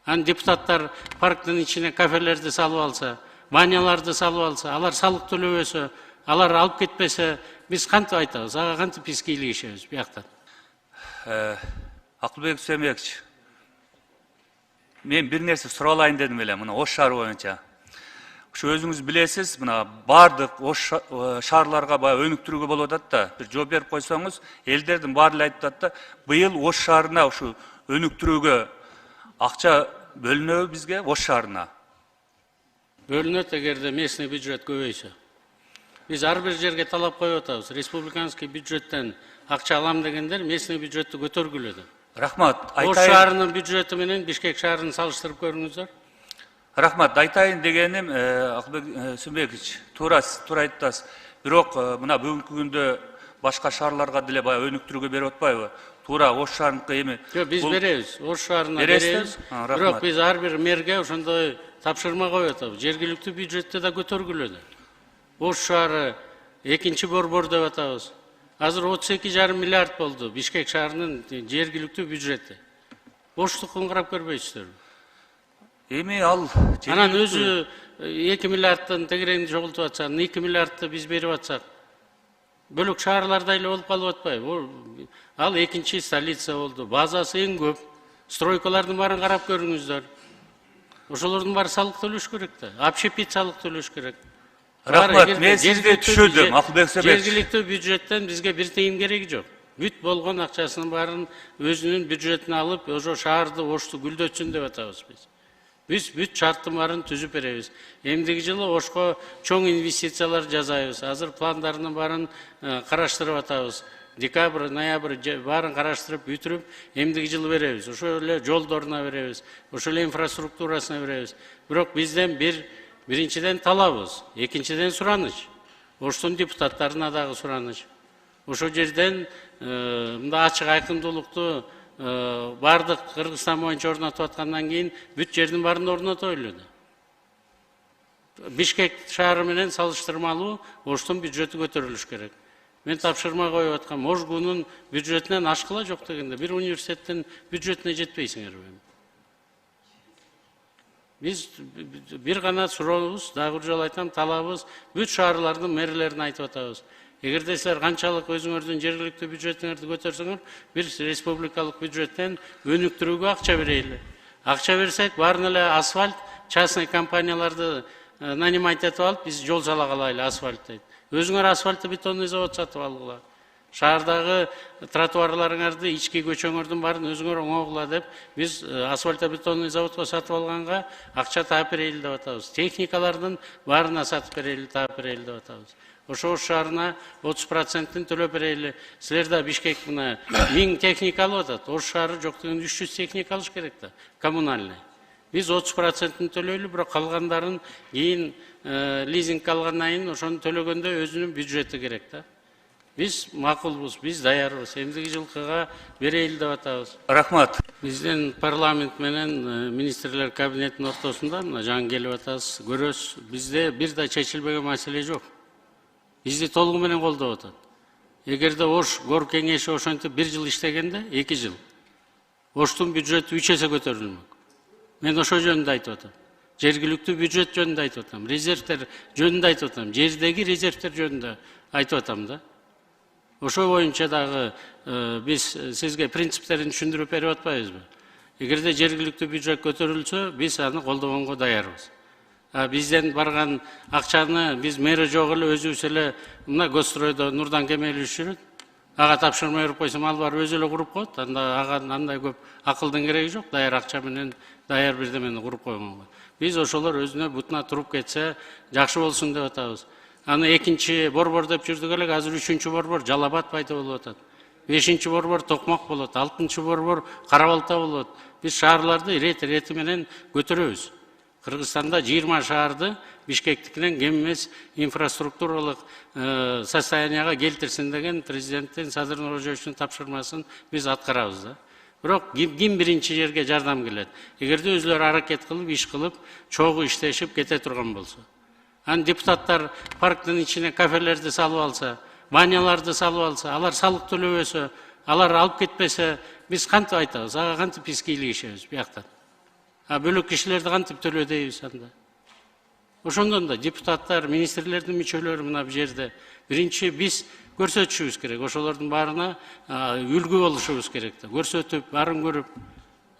Аны депутаттар парктын ичине кафелерди салып алса, баняларды салып алса, алар салык төлөбөсө, алар алып кетпесе, биз кантип айтабыз? Ага кантип биз кийлигишебиз бияктан? Акылбек Үсенбекович, мен бир нерсе суралайын дедим эле, мына Ош шаары боюнча. Şu özünüz bilesiz, mına bardıq Oş şaharlarga bayağı önüktürüge bolуп атат да. Bir жооп берип койсоңуз, элдердин баары эле айтып атат да, быйыл Ош шаарына şu өнүктүрүүгө акча бөлүнөбү бизге Ош шаарына? Бөлүнөт эгерде местный бюджет көбөйсө. Биз ар бир жерге талап коюп атабыз. Республиканский бюджеттен акча алам дегендер местный бюджетти көтөргүлө да. Рахмат. Ош шаарынын бюджети менен Бишкек шаарынын салыштырып көрүңүздөр. Рахмат, айтайын дегеним, Акылбек Үсенбекович, туура айтасыз. Бирок мына бүгүнкү күндө башка шаарларга деле баягы өнүктүрүүгө берип атпайбы? Туура Ош шаарыныкы эми. Жок, биз беребиз. Ош шаарына беребиз. Бирок биз ар бир мэрге ошондой тапшырма коюп атабыз. Жергиликтүү бюджетти да көтөргүлө да. Ош шаары экинчи борбор деп атабыз. Азыр 32,5 миллиард болду Бишкек шаарынын жергиликтүү бюджети. Оштукун карап көрбөйсүздөрбү? Эми ал анан өзү 2 миллиардтын тегерегинде чогултуп атса, 2 миллиардты биз берип атсак, бөлөк шаарларда эле болуп калып атпайбы? Ал экинчи столица болду. Базасы эң көп. Стройкалардын баарын карап көрүңүздөр. Ошолордун баары салык төлөш керек да. Общепит салык төлөш керек. Рахмат, мен сизди түшүндүм, Акылбек Үсенбекович. Жергиликтүү бюджеттен бизге бир тыйын кереги жок. Бүт болгон акчасынын баарын өзүнүн бюджетине алып, ошо шаарды Ошту гүлдөтсүн деп атабыз биз. Biz бүт шарттын баарын түзүп беребиз. Эмдиги жылы Ошко чоң инвестициялар жасайбыз. Азыр пландарынын баарын караштырып атабыз. Декабрь, ноябрь баарын караштырып бүтүрүп, эмдиги жылы беребиз. Ошо эле жолдоруна беребиз. Ошо эле инфраструктурасына беребиз. Бирок бизден биринчиден талабыз, экинчиден сураныч. Оштун депутаттарына дагы сураныч. Ошо жерден мындай ачык айкындуулукту бардык Кыргызстан боюнча орнотуп аткандан кийин бүт жердин баарын орнотойлу да. Бишкек шаары менен салыштырмалуу Оштун бюджети көтөрүлүш керек. Мен тапшырма коюп аткам, Ошгунун бюджетинен ашкыла жок дегенде, бир университеттин бюджетине жетпейсиңерби? Биз бир гана сурообуз, дагы бир жолу айтам, талабыбыз бүт шаарлардын мэрлерине айтып атабыз. Эгерде силер канчалык өзүңөрдүн жергиликтүү бюджетиңерди көтөрсөңөр, бир республикалык бюджеттен өнүктүрүүгө акча берели. Акча берсек, баарын эле асфальт, частный компанияларды нанимать этип алып, биз жол сала калайлы асфальт дейт. Өзүңөр асфальтты бетонный завод сатып алгыла. Шаардагы тротуарларыңарды, ички көчөңөрдүн баарын өзүңөр оңогула деп, биз асфальтобетонный заводко сатып алганга акча таап берели деп атабыз. Техникалардын баарына сатып берели, таап берели деп атабыз. Ошо шаарына 30%-ын төлөп берели. Силер да Бишкек мына 1000 техника алып атат. Ош шаары жок дегенде 300 техника алыш керек да, коммунальный. Биз 30%-ын төлөйлү, бирок калгандарын кийин лизинг алгандан кийин ошону төлөгөндө өзүнүн бюджети керек да. Биз макулбуз, биз даярбыз. Эмдиги жылкыга берели деп атабыз. Рахмат. Биздин парламент менен министрлер кабинетинин ортосунда жаңы келип атабыз, көрөсүз. Бизде бир да чечилбеген маселе жок. Бизди толугу менен колдоп атат. Эгерде Ош гор кеңеши ошентип 1 жыл иштегенде, 2 жыл Оштун бюджети 3 эсе көтөрүлмөк. Мен ошо жөнүндө айтып атам. Жергиликтүү бюджет жөнүндө айтып атам, резервтер жөнүндө айтып атам, жердеги резервтер жөнүндө айтып атам да. Ошо боюнча дагы биз сизге принциптерин түшүндүрүп берип атпайбызбы? Эгерде жергиликтүү бюджет көтөрүлсө, биз аны колдогонго даярбыз. Бизден барган акчаны биз мэри жок эле өзүбүз эле мына Госстройдо Нурдан Кемелович жүрөт. Ага тапшырма берип койсом, ал бар өзү эле куруп коет. Ага андай көп акылдын кереги жок, даяр акча менен даяр бирдемени куруп койгонго. Биз ошолор өзүнө бутуна туруп кетсе, жакшы болсун деп атабыз. Аны экинчи борбор деп жүрдүк эле, азыр 3-чү борбор Жалал Абад пайда болуп атат. 5-чи борбор Токмок болот, 6-чы борбор Кара Балта болот. Биз шаарларды ирети менен көтөрөбүз. Кыргызстанда 20 шаарды Бишкектикинен кем эмес инфраструктуралык состоянияга келтирсин деген президенттин Садыр Нуркожоевичтин тапшырмасын биз аткарабыз да. Бирок ким биринчи жерге жардам келет? Эгерде өзүлөрү аракет кылып, иш кылып, чогуу иштешип кете турган болсо. Аны депутаттар парктын ичине кафелерди салып алса, баняларды салып алса, алар салык төлөбөсө, алар алып кетпесе, биз кантип айтабыз? Ага кантип биз кийлигишебиз бияктан? Бөлөк кишилерди кантип төлөйбүз анда? Ошондон да депутаттар, министрлердин мүчөлөрү мына бул жерде биринчи биз көрсөтүшүбүз керек. Ошолордун баарына үлгү болушубуз керек да. Көрсөтүп, баарын көрүп,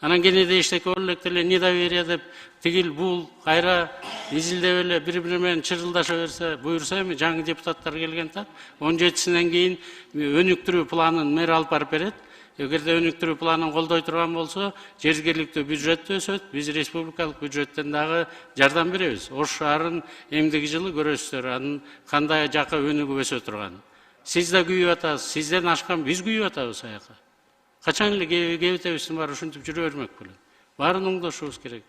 анан кенеде эчтеке боло элек деле недоверие деп тигил бул кайра изилдеп эле бири-бири менен чырылдаша берсе, буюрса эми жаңы депутаттар келген так 17-синен кийин өнүктүрүү планын мэр алып барып берет. Эгерде өнүктүрүү планын колдой турган болсо, жергиликтүү бюджет өсөт, биз республикалык бюджеттен дагы жардам беребиз. Ош шаарын эмдиги жылы көрөсүздөр, анын кандай жакка өнүгүп өсө турганын. Сиз да күйүп атасыз, сизден ашкан биз күйүп атабыз аяка. Качан эле кебетебиздин баары ушинтип жүрө бермек белем. Баарын оңдошубуз керек.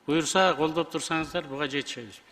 Буюрса колдоп турсаңыздар буга жетишебиз.